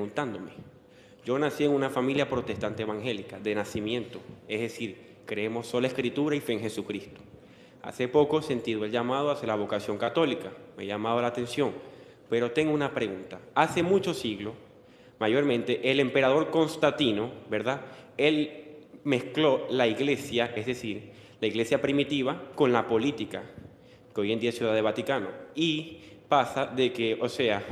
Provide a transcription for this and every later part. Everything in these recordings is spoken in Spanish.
preguntándome. Yo nací en una familia protestante evangélica, de nacimiento, es decir, creemos sola Escritura y fe en Jesucristo. Hace poco he sentido el llamado hacia la vocación católica, me ha llamado la atención, pero tengo una pregunta. Hace muchos siglos, mayormente, el emperador Constantino, ¿verdad? Él mezcló la iglesia, es decir, la iglesia primitiva, con la política, que hoy en día es Ciudad de Vaticano. Y pasa de que, o sea,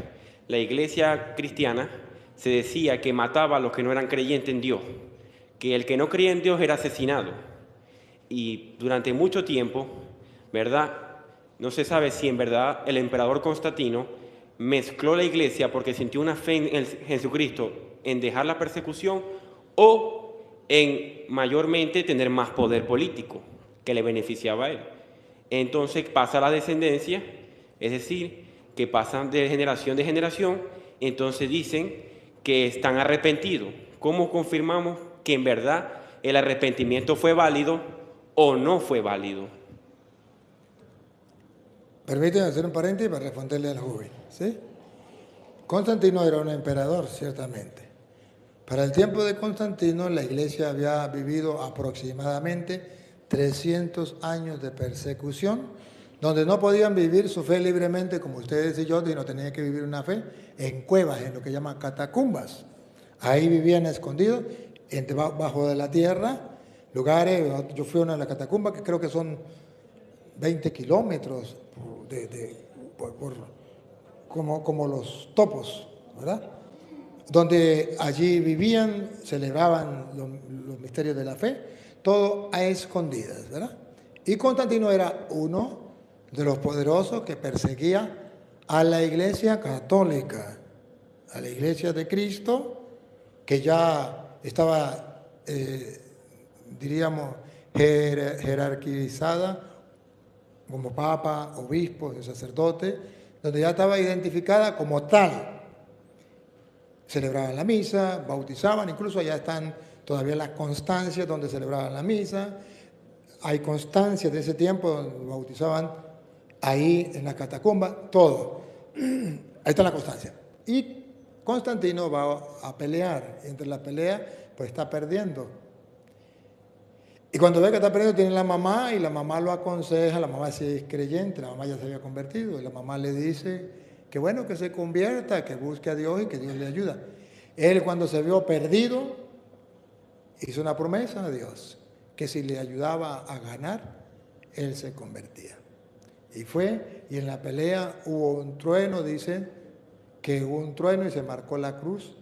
la iglesia cristiana se decía que mataba a los que no eran creyentes en Dios, que el que no creía en Dios era asesinado. Y durante mucho tiempo, ¿verdad? No se sabe si en verdad el emperador Constantino mezcló la iglesia porque sintió una fe en Jesucristo en dejar la persecución o en mayormente tener más poder político que le beneficiaba a él. Entonces pasa la descendencia, es decir, que pasan de generación, entonces dicen que están arrepentidos. ¿Cómo confirmamos que en verdad el arrepentimiento fue válido o no fue válido? Permíteme hacer un paréntesis para responderle al joven, ¿sí? Constantino era un emperador, ciertamente. Para el tiempo de Constantino, la iglesia había vivido aproximadamente 300 años de persecución, donde no podían vivir su fe libremente como ustedes y yo, sino tenían que vivir una fe en cuevas, en lo que llaman catacumbas. Ahí vivían escondidos, bajo de la tierra, lugares. Yo fui a una de las catacumbas que creo que son 20 kilómetros como los topos, ¿verdad? Donde allí vivían, celebraban los misterios de la fe, todo a escondidas, ¿verdad? Y Constantino era uno de los poderosos que perseguía a la iglesia católica, a la iglesia de Cristo, que ya estaba, diríamos, jerarquizada como papa, obispo, sacerdote, donde ya estaba identificada como tal. Celebraban la misa, bautizaban, incluso allá están todavía las constancias donde celebraban la misa. Hay constancias de ese tiempo donde bautizaban ahí en la catacumba, todo. Ahí está la constancia. Y Constantino va a pelear. Entre la pelea, pues está perdiendo. Y cuando ve que está perdiendo, tiene la mamá y la mamá lo aconseja. La mamá sí es creyente, la mamá ya se había convertido. Y la mamá le dice que bueno, que se convierta, que busque a Dios y que Dios le ayuda. Él, cuando se vio perdido, hizo una promesa a Dios, que si le ayudaba a ganar, él se convertía. Y fue, y en la pelea hubo un trueno, dice, que hubo un trueno y se marcó la cruz,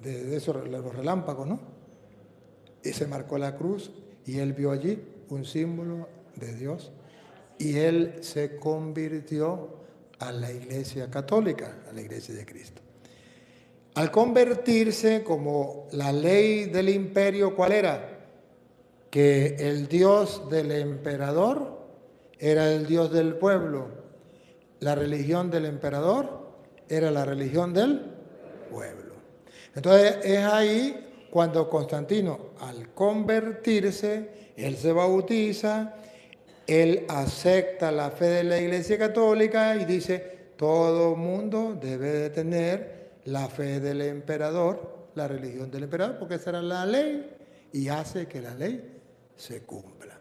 de esos los relámpagos, ¿no? Y se marcó la cruz y él vio allí un símbolo de Dios y él se convirtió a la iglesia católica, a la iglesia de Cristo. Al convertirse, como la ley del imperio, ¿cuál era? Que el Dios del emperador era el Dios del pueblo. La religión del emperador era la religión del pueblo. Entonces es ahí cuando Constantino, al convertirse, él se bautiza, él acepta la fe de la Iglesia Católica y dice, todo mundo debe de tener la fe del emperador, la religión del emperador, porque esa era la ley y hace que la ley se cumpla.